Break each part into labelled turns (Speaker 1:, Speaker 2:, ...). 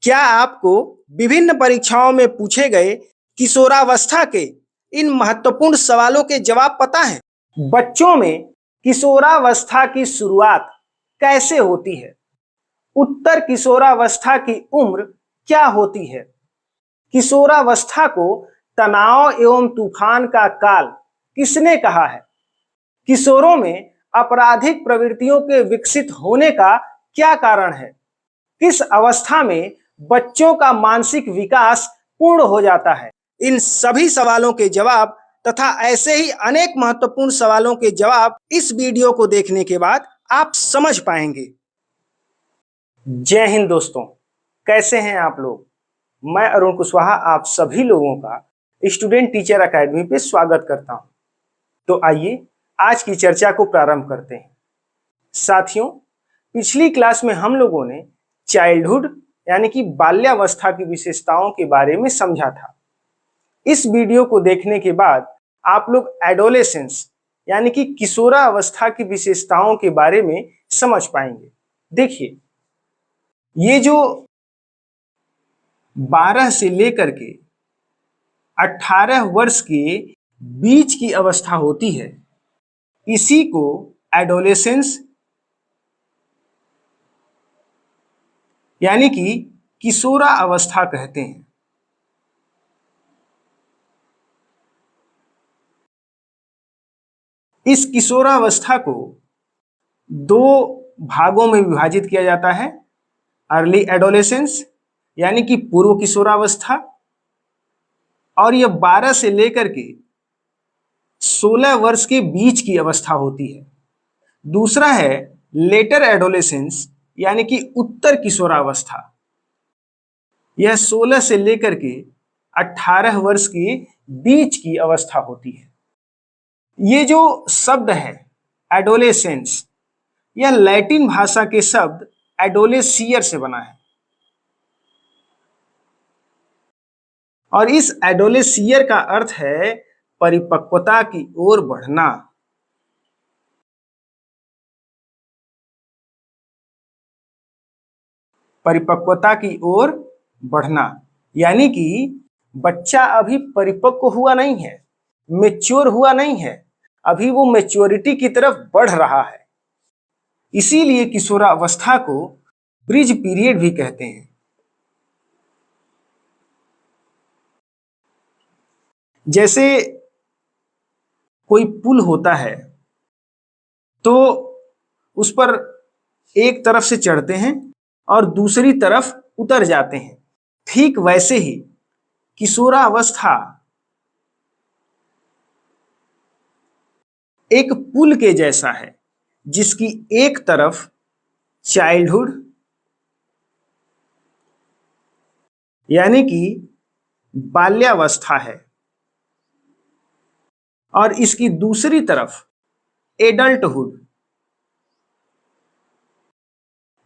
Speaker 1: क्या आपको विभिन्न परीक्षाओं में पूछे गए किशोरावस्था के इन महत्वपूर्ण सवालों के जवाब पता है? बच्चों में किशोरावस्था की शुरुआत कैसे होती है? उत्तर किशोरावस्था की उम्र क्या होती है? किशोरावस्था को तनाव एवं तूफान का काल किसने कहा है? किशोरों में आपराधिक प्रवृत्तियों के विकसित होने का क्या कारण है? किस अवस्था में बच्चों का मानसिक विकास पूर्ण हो जाता है? इन सभी सवालों के जवाब तथा ऐसे ही अनेक महत्वपूर्ण सवालों के जवाब इस वीडियो को देखने के बाद आप समझ पाएंगे। जय हिंद दोस्तों, कैसे हैं आप लोग? मैं अरुण कुशवाहा आप सभी लोगों का स्टूडेंट टीचर एकेडमी पे स्वागत करता हूं। तो आइए आज की चर्चा को प्रारंभ करते हैं। साथियों, पिछली क्लास में हम लोगों ने चाइल्डहुड यानी कि बाल्यावस्था की विशेषताओं के बारे में समझा था। इस वीडियो को देखने के बाद आप लोग एडोलेसेंस यानी कि किशोरावस्था की विशेषताओं के बारे में समझ पाएंगे। देखिए, ये जो 12 से लेकर के 18 वर्ष के बीच की अवस्था होती है, इसी को एडोलेसेंस यानी कि किशोरावस्था कहते हैं। इस किशोरावस्था को दो भागों में विभाजित किया जाता है। अर्ली एडोलेसेंस यानी कि पूर्व किशोरावस्था, और यह 12 से लेकर के 16 वर्ष के बीच की अवस्था होती है। दूसरा है लेटर एडोलेसेंस यानी कि उत्तर किशोरावस्था। यह 16 से लेकर के 18 वर्ष के बीच की अवस्था होती है। ये जो शब्द है एडोलेसेंस, यह लैटिन भाषा के शब्द एडोलेसियर से बना है, और इस एडोलेसियर का अर्थ है परिपक्वता की ओर बढ़ना। परिपक्वता की ओर बढ़ना यानी कि बच्चा अभी परिपक्व हुआ नहीं है, मैच्योर हुआ नहीं है, अभी वो मैच्योरिटी की तरफ बढ़ रहा है। इसीलिए किशोरावस्था को ब्रिज पीरियड भी कहते हैं। जैसे कोई पुल होता है तो उस पर एक तरफ से चढ़ते हैं और दूसरी तरफ उतर जाते हैं, ठीक वैसे ही किशोरावस्था एक पुल के जैसा है, जिसकी एक तरफ चाइल्डहुड यानी कि बाल्यावस्था है और इसकी दूसरी तरफ एडल्टहुड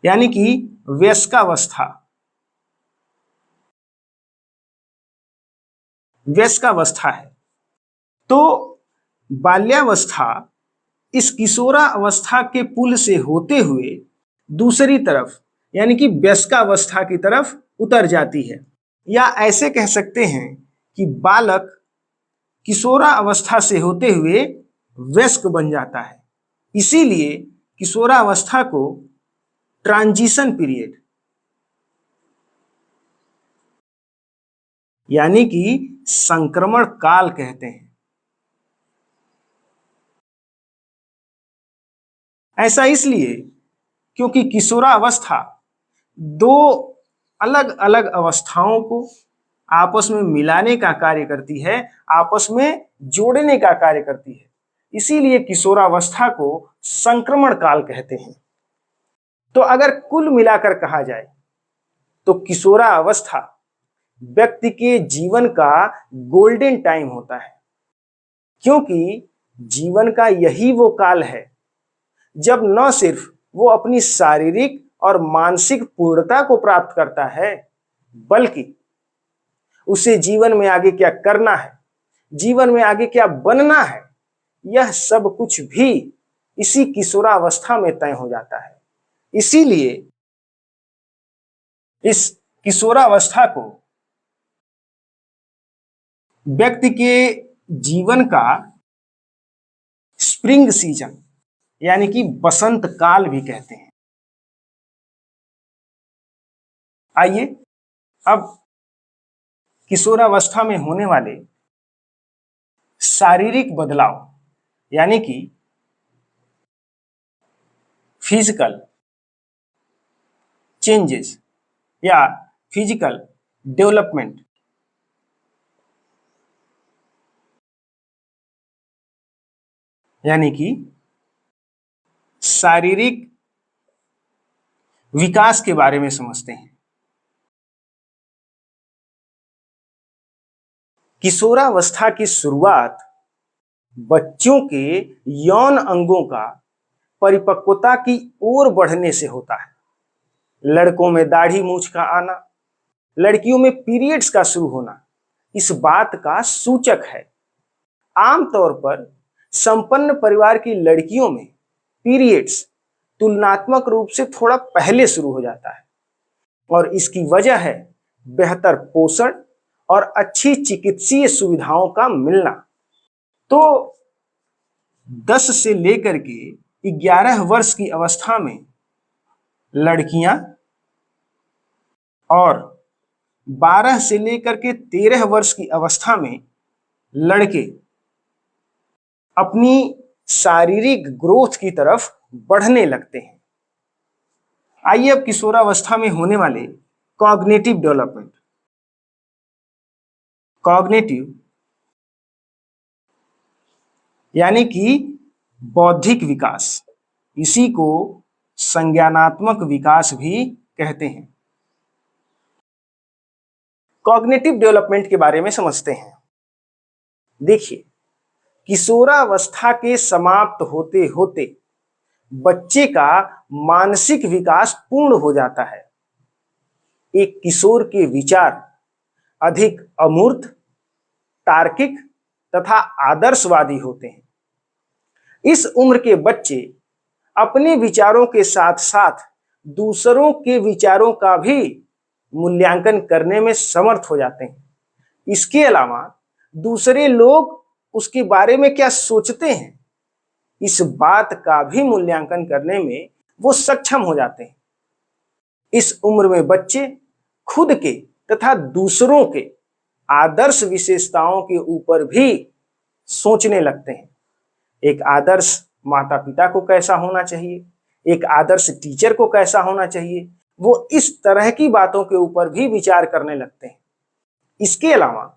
Speaker 1: यानी कि वयस्कावस्था है। तो बाल्यावस्था इस किशोरावस्था के पुल से होते हुए दूसरी तरफ यानी कि वयस्कावस्था की तरफ उतर जाती है, या ऐसे कह सकते हैं कि बालक किशोरावस्था से होते हुए वयस्क बन जाता है। इसीलिए किशोरावस्था को ट्रांजिशन पीरियड यानी कि संक्रमण काल कहते हैं। ऐसा इसलिए क्योंकि किशोरावस्था दो अलग अलग अवस्थाओं को आपस में मिलाने का कार्य करती है, आपस में जोड़ने का कार्य करती है। इसीलिए किशोरावस्था को संक्रमण काल कहते हैं। तो अगर कुल मिलाकर कहा जाए तो किशोरावस्था व्यक्ति के जीवन का गोल्डन टाइम होता है, क्योंकि जीवन का यही वो काल है जब न सिर्फ वो अपनी शारीरिक और मानसिक पूर्णता को प्राप्त करता है, बल्कि उसे जीवन में आगे क्या करना है, जीवन में आगे क्या बनना है, यह सब कुछ भी इसी किशोरावस्था में तय हो जाता है। इसीलिए इस किशोरावस्था को व्यक्ति के जीवन का स्प्रिंग सीजन यानी कि बसंत काल भी कहते हैं। आइए अब किशोरावस्था में होने वाले शारीरिक बदलाव यानी कि फिजिकल चेंजेस या फिजिकल डेवलपमेंट यानी कि शारीरिक विकास के बारे में समझते हैं। किशोरावस्था की शुरुआत बच्चों के यौन अंगों का परिपक्वता की ओर बढ़ने से होता है। लड़कों में दाढ़ी मूंछ का आना, लड़कियों में पीरियड्स का शुरू होना इस बात का सूचक है। आमतौर पर संपन्न परिवार की लड़कियों में पीरियड्स तुलनात्मक रूप से थोड़ा पहले शुरू हो जाता है और इसकी वजह है बेहतर पोषण और अच्छी चिकित्सीय सुविधाओं का मिलना। तो 10 से लेकर के 11 वर्ष की अवस्था में लड़कियां और 12 से लेकर के 13 वर्ष की अवस्था में लड़के अपनी शारीरिक ग्रोथ की तरफ बढ़ने लगते हैं। आइए अब किशोरावस्था में होने वाले कॉग्निटिव डेवलपमेंट। कॉग्निटिव यानी कि बौद्धिक विकास, इसी को संज्ञानात्मक विकास भी कहते हैं। कॉग्निटिव डेवलपमेंट के बारे में समझते हैं। देखिए, किशोरावस्था के समाप्त होते होते बच्चे का मानसिक विकास पूर्ण हो जाता है। एक किशोर के विचार अधिक अमूर्त, तार्किक तथा आदर्शवादी होते हैं। इस उम्र के बच्चे अपने विचारों के साथ साथ दूसरों के विचारों का भी मूल्यांकन करने में समर्थ हो जाते हैं। इसके अलावा दूसरे लोग उसके बारे में क्या सोचते हैं, इस बात का भी मूल्यांकन करने में वो सक्षम हो जाते हैं। इस उम्र में बच्चे खुद के तथा दूसरों के आदर्श विशेषताओं के ऊपर भी सोचने लगते हैं। एक आदर्श माता पिता को कैसा होना चाहिए, एक आदर्श टीचर को कैसा होना चाहिए, वो इस तरह की बातों के ऊपर भी विचार करने लगते हैं। इसके अलावा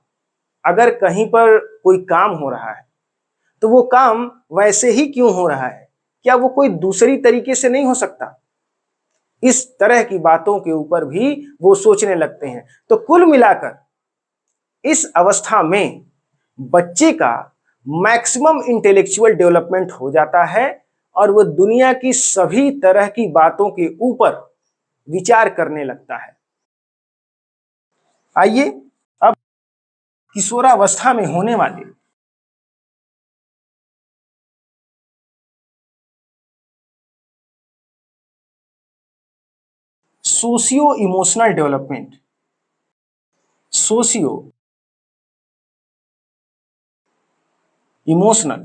Speaker 1: अगर कहीं पर कोई काम हो रहा है तो वो काम वैसे ही क्यों हो रहा है, क्या वो कोई दूसरी तरीके से नहीं हो सकता, इस तरह की बातों के ऊपर भी वो सोचने लगते हैं। तो कुल मिलाकर इस अवस्था में बच्चे का मैक्सिमम इंटेलेक्चुअल डेवलपमेंट हो जाता है और वो दुनिया की सभी तरह की बातों के ऊपर विचार करने लगता है। आइए अब किशोरावस्था में होने वाले socio emotional development, socio emotional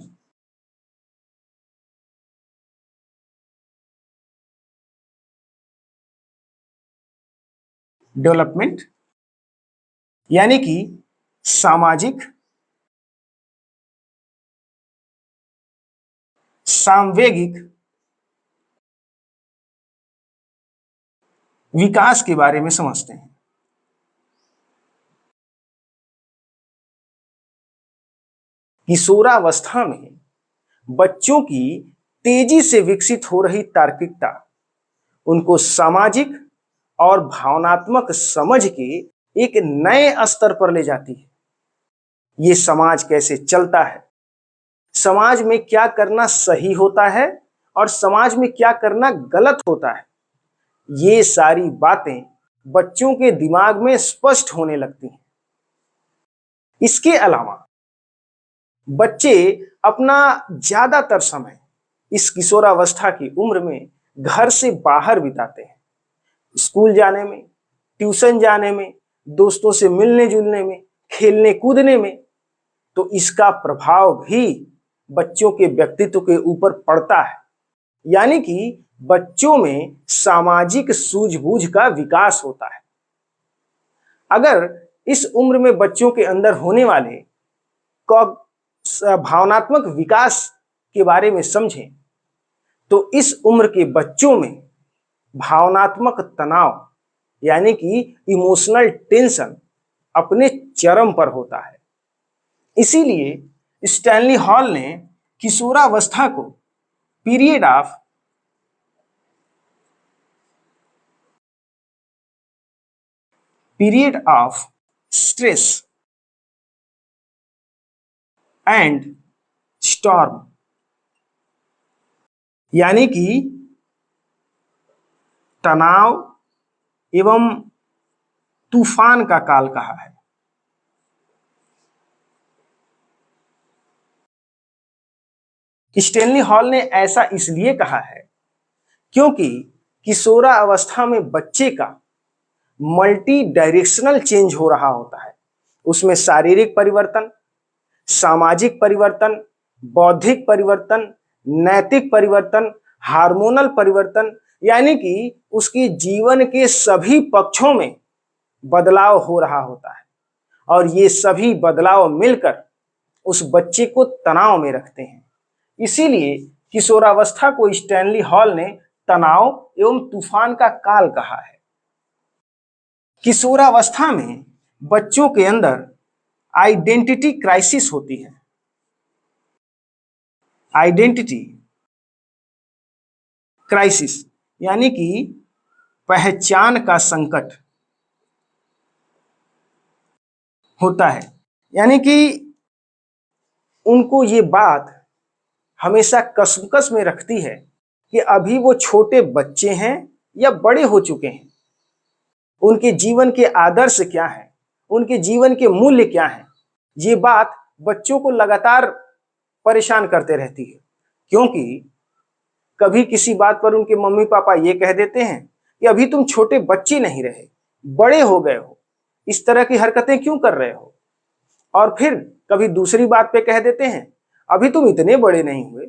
Speaker 1: development यानी कि सामाजिक, सांवेगिक विकास के बारे में समझते हैं। किशोरावस्था में बच्चों की तेजी से विकसित हो रही तार्किकता उनको सामाजिक और भावनात्मक समझ के एक नए स्तर पर ले जाती है। ये समाज कैसे चलता है, समाज में क्या करना सही होता है और समाज में क्या करना गलत होता है, ये सारी बातें बच्चों के दिमाग में स्पष्ट होने लगती हैं। इसके अलावा बच्चे अपना ज्यादातर समय इस किशोरावस्था की उम्र में घर से बाहर बिताते हैं। स्कूल जाने में, ट्यूशन जाने में, दोस्तों से मिलने जुलने में, खेलने कूदने में, तो इसका प्रभाव भी बच्चों के व्यक्तित्व के ऊपर पड़ता है। यानी कि बच्चों में सामाजिक सूझबूझ का विकास होता है। अगर इस उम्र में बच्चों के अंदर होने वाले भावनात्मक विकास के बारे में समझें तो इस उम्र के बच्चों में भावनात्मक तनाव यानी कि इमोशनल टेंशन अपने चरम पर होता है। इसीलिए स्टैनली हॉल ने किशोरावस्था को period of stress and storm यानी कि तनाव एवं तूफान का काल कहा है। स्टैनली हॉल ने ऐसा इसलिए कहा है क्योंकि किशोरावस्था में बच्चे का मल्टी डायरेक्शनल चेंज हो रहा होता है। उसमें शारीरिक परिवर्तन, सामाजिक परिवर्तन, बौद्धिक परिवर्तन, नैतिक परिवर्तन, हार्मोनल परिवर्तन यानी कि उसके जीवन के सभी पक्षों में बदलाव हो रहा होता है और ये सभी बदलाव मिलकर उस बच्चे को तनाव में रखते हैं। इसीलिए किशोरावस्था को स्टैनली हॉल ने तनाव एवं तूफान का काल कहा है। किशोरावस्था में बच्चों के अंदर आइडेंटिटी क्राइसिस होती है। आइडेंटिटी क्राइसिस यानी कि पहचान का संकट होता है। यानी कि उनको ये बात हमेशा कसमकस में रखती है कि अभी वो छोटे बच्चे हैं या बड़े हो चुके हैं, उनके जीवन के आदर्श क्या हैं, उनके जीवन के मूल्य क्या हैं, ये बात बच्चों को लगातार परेशान करते रहती है। क्योंकि कभी किसी बात पर उनके मम्मी पापा ये कह देते हैं कि अभी तुम छोटे बच्चे नहीं रहे, बड़े हो गए हो, इस तरह की हरकतें क्यों कर रहे हो। और फिर कभी दूसरी बात पे कह देते हैं अभी तुम इतने बड़े नहीं हुए,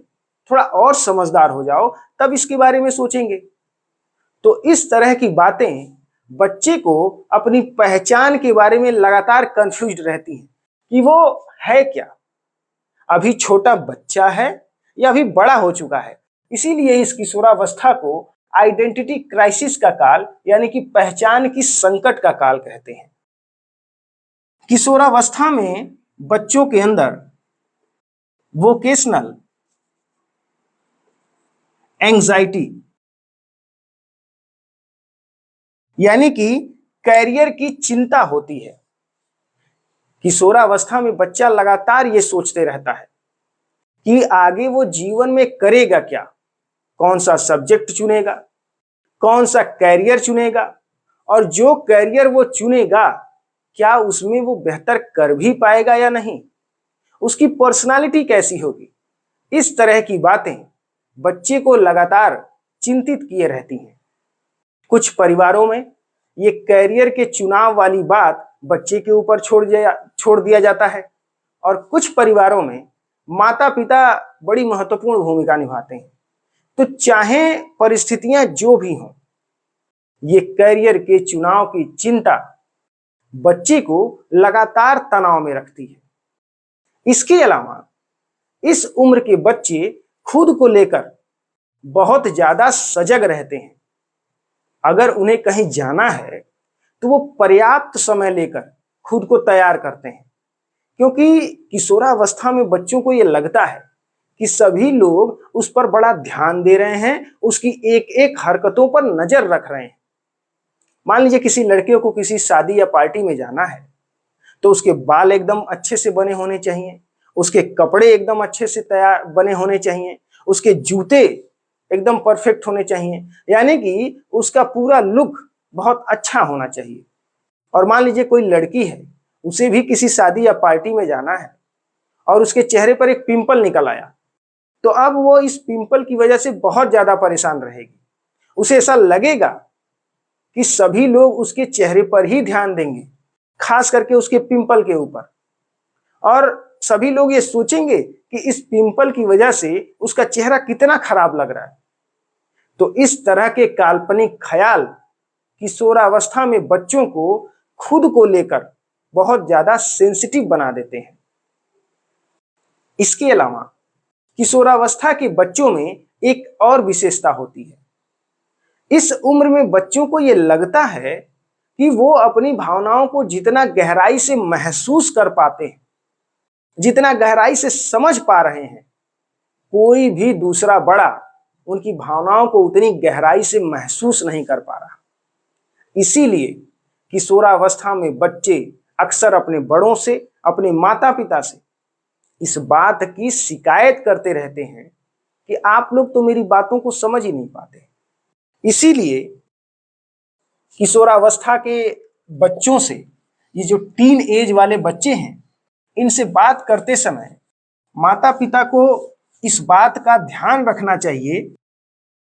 Speaker 1: थोड़ा और समझदार हो जाओ तब इसके बारे में सोचेंगे। तो इस तरह की बातें बच्चे को अपनी पहचान के बारे में लगातार कंफ्यूज्ड रहती हैं कि वो है क्या, अभी छोटा बच्चा है या अभी बड़ा हो चुका है। इसीलिए इस किशोरावस्था को आइडेंटिटी क्राइसिस का काल यानी कि पहचान की संकट का काल कहते हैं। किशोरावस्था में बच्चों के अंदर वोकेशनल एंजाइटी यानी कि कैरियर की चिंता होती है। किशोरावस्था में बच्चा लगातार ये सोचते रहता है कि आगे वो जीवन में करेगा क्या, कौन सा सब्जेक्ट चुनेगा, कौन सा कैरियर चुनेगा और जो कैरियर वो चुनेगा क्या उसमें वो बेहतर कर भी पाएगा या नहीं, उसकी पर्सनालिटी कैसी होगी। इस तरह की बातें बच्चे को लगातार चिंतित किए रहती हैं। कुछ परिवारों में ये कैरियर के चुनाव वाली बात बच्चे के ऊपर छोड़ दिया जाता है और कुछ परिवारों में माता पिता बड़ी महत्वपूर्ण भूमिका निभाते हैं। तो चाहे परिस्थितियां जो भी हों, ये कैरियर के चुनाव की चिंता बच्चे को लगातार तनाव में रखती है। इसके अलावा इस उम्र के बच्चे खुद को लेकर बहुत ज्यादा सजग रहते हैं। अगर उन्हें कहीं जाना है तो वो पर्याप्त समय लेकर खुद को तैयार करते हैं, क्योंकि किशोरावस्था में बच्चों को ये लगता है कि सभी लोग उस पर बड़ा ध्यान दे रहे हैं, उसकी एक एक हरकतों पर नजर रख रहे हैं। मान लीजिए किसी लड़के को किसी शादी या पार्टी में जाना है तो उसके बाल एकदम अच्छे से बने होने चाहिए, उसके कपड़े एकदम अच्छे से तैयार बने होने चाहिए, उसके जूते एकदम परफेक्ट होने चाहिए, यानी कि उसका पूरा लुक बहुत अच्छा होना चाहिए। और मान लीजिए कोई लड़की है, उसे भी किसी शादी या पार्टी में जाना है और उसके चेहरे पर एक पिंपल निकल आया, तो अब वो इस पिंपल की वजह से बहुत ज्यादा परेशान रहेगी। उसे ऐसा लगेगा कि सभी लोग उसके चेहरे पर ही ध्यान देंगे, खास करके उसके पिंपल के ऊपर, और सभी लोग ये सोचेंगे कि इस पिंपल की वजह से उसका चेहरा कितना खराब लग रहा है। तो इस तरह के काल्पनिक ख्याल किशोरावस्था में बच्चों को खुद को लेकर बहुत ज्यादा सेंसिटिव बना देते हैं। इसके अलावा किशोरावस्था के बच्चों में एक और विशेषता होती है। इस उम्र में बच्चों को यह लगता है कि वो अपनी भावनाओं को जितना गहराई से महसूस कर पाते हैं, जितना गहराई से समझ पा रहे हैं, कोई भी दूसरा बड़ा उनकी भावनाओं को उतनी गहराई से महसूस नहीं कर पा रहा। इसीलिए किशोरावस्था में बच्चे अक्सर अपने बड़ों से, अपने माता पिता से इस बात की शिकायत करते रहते हैं कि आप लोग तो मेरी बातों को समझ ही नहीं पाते। इसीलिए किशोरावस्था के बच्चों से, ये जो टीन एज वाले बच्चे हैं, इनसे बात करते समय माता पिता को इस बात का ध्यान रखना चाहिए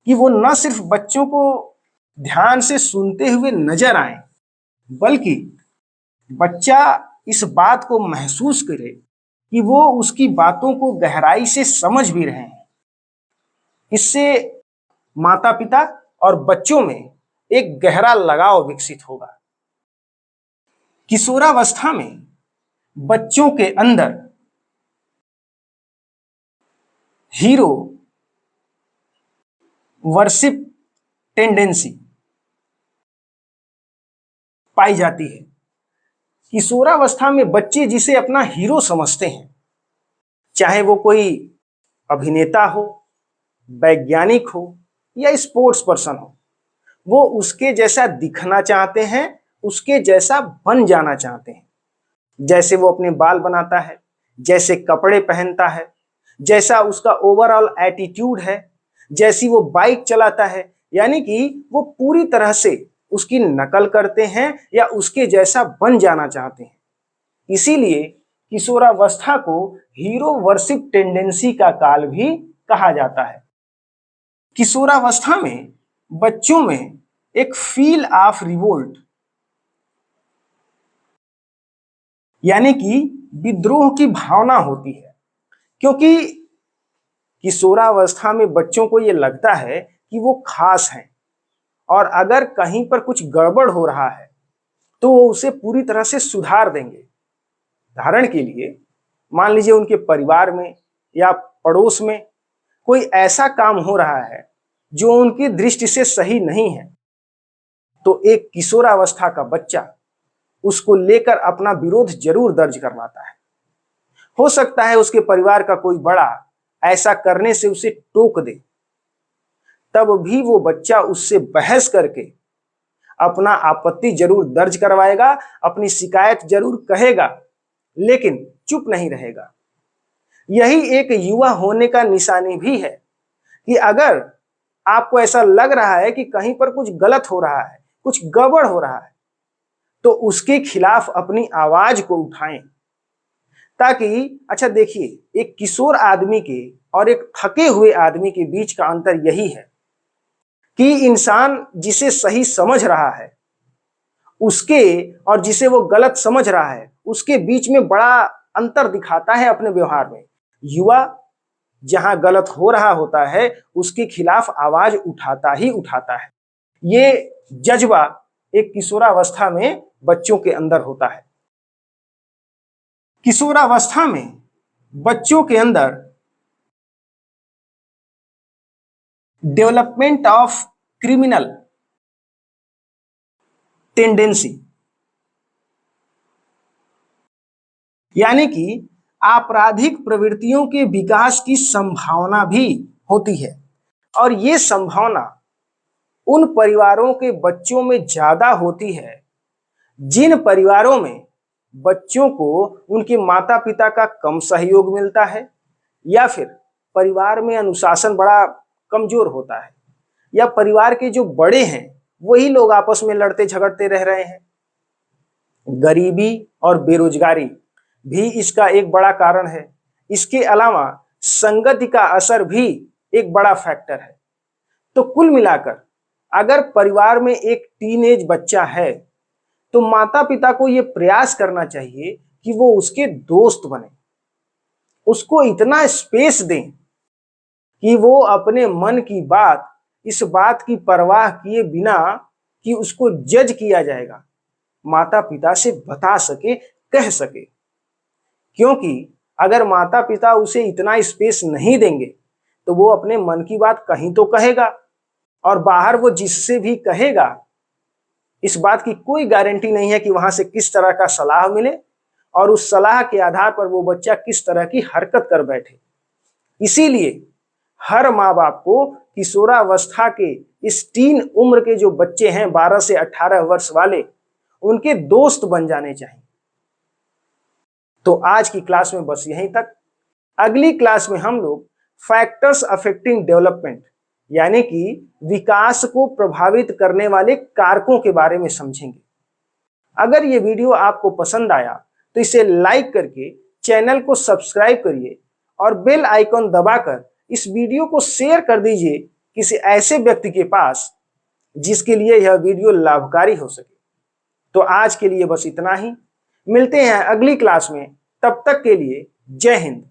Speaker 1: कि वो न सिर्फ बच्चों को ध्यान से सुनते हुए नजर आए, बल्कि बच्चा इस बात को महसूस करे कि वो उसकी बातों को गहराई से समझ भी रहे हैं। इससे माता पिता और बच्चों में एक गहरा लगाव विकसित होगा। किशोरावस्था में बच्चों के अंदर हीरो वर्शिप टेंडेंसी पाई जाती है। किशोरावस्था में बच्चे जिसे अपना हीरो समझते हैं, चाहे वो कोई अभिनेता हो, वैज्ञानिक हो या स्पोर्ट्स पर्सन हो, वो उसके जैसा दिखना चाहते हैं, उसके जैसा बन जाना चाहते हैं। जैसे वो अपने बाल बनाता है, जैसे कपड़े पहनता है, जैसा उसका ओवरऑल एटीट्यूड है, जैसी वो बाइक चलाता है, यानी कि वो पूरी तरह से उसकी नकल करते हैं या उसके जैसा बन जाना चाहते हैं। इसीलिए किशोरावस्था को हीरो वर्शिप टेंडेंसी का काल भी कहा जाता है। किशोरावस्था में बच्चों में एक फील ऑफ रिवोल्ट, यानी कि विद्रोह की भावना होती है, क्योंकि किशोरावस्था में बच्चों को यह लगता है कि वो खास हैं, और अगर कहीं पर कुछ गड़बड़ हो रहा है तो वो उसे पूरी तरह से सुधार देंगे। उदाहरण के लिए, मान लीजिए उनके परिवार में या पड़ोस में कोई ऐसा काम हो रहा है जो उनकी दृष्टि से सही नहीं है, तो एक किशोरावस्था का बच्चा उसको लेकर अपना विरोध जरूर दर्ज करवाता है। हो सकता है उसके परिवार का कोई बड़ा ऐसा करने से उसे टोक दे, तब भी वो बच्चा उससे बहस करके अपना आपत्ति जरूर दर्ज करवाएगा, अपनी शिकायत जरूर कहेगा, लेकिन चुप नहीं रहेगा। यही एक युवा होने का निशानी भी है कि अगर आपको ऐसा लग रहा है कि कहीं पर कुछ गलत हो रहा है, कुछ गड़बड़ हो रहा है, तो उसके खिलाफ अपनी आवाज को उठाएं, ताकि अच्छा देखिए, एक किशोर आदमी के और एक थके हुए आदमी के बीच का अंतर यही है कि इंसान जिसे सही समझ रहा है उसके और जिसे वो गलत समझ रहा है उसके बीच में बड़ा अंतर दिखाता है अपने व्यवहार में। युवा जहां गलत हो रहा होता है उसके खिलाफ आवाज उठाता ही उठाता है। ये जज्बा एक किशोरावस्था में बच्चों के अंदर होता है। किशोरावस्था में बच्चों के अंदर डेवलपमेंट ऑफ क्रिमिनल टेंडेंसी, यानी कि आपराधिक प्रवृत्तियों के विकास की संभावना भी होती है। और ये संभावना उन परिवारों के बच्चों में ज्यादा होती है जिन परिवारों में बच्चों को उनके माता पिता का कम सहयोग मिलता है, या फिर परिवार में अनुशासन बड़ा कमजोर होता है, या परिवार के जो बड़े हैं वही लोग आपस में लड़ते झगड़ते रह रहे हैं। गरीबी और बेरोजगारी भी इसका एक बड़ा कारण है। इसके अलावा संगति का असर भी एक बड़ा फैक्टर है। तो कुल मिलाकर अगर परिवार में एक टीनेज बच्चा है तो माता पिता को यह प्रयास करना चाहिए कि वो उसके दोस्त बने, उसको इतना स्पेस दें कि वो अपने मन की बात, इस बात की परवाह किए बिना कि उसको जज किया जाएगा, माता पिता से बता सके, कह सके। क्योंकि अगर माता पिता उसे इतना स्पेस नहीं देंगे तो वो अपने मन की बात कहीं तो कहेगा, और बाहर वो जिससे भी कहेगा इस बात की कोई गारंटी नहीं है कि वहां से किस तरह का सलाह मिले और उस सलाह के आधार पर वो बच्चा किस तरह की हरकत कर बैठे। इसीलिए हर माँ बाप को किशोरावस्था के इस टीन उम्र के जो बच्चे हैं 12 से 18 वर्ष वाले, उनके दोस्त बन जाने चाहिए। तो आज की क्लास में बस यहीं तक। अगली क्लास में हम लोग फैक्टर्स अफेक्टिंग डेवलपमेंट यानी कि विकास को प्रभावित करने वाले कारकों के बारे में समझेंगे। अगर ये वीडियो आपको पसंद आया तो इसे लाइक करके चैनल को सब्सक्राइब करिए और बेल आइकॉन दबाकर इस वीडियो को शेयर कर दीजिए किसी ऐसे व्यक्ति के पास जिसके लिए यह वीडियो लाभकारी हो सके। तो आज के लिए बस इतना ही, मिलते हैं अगली क्लास में, तब तक के लिए जय हिंद।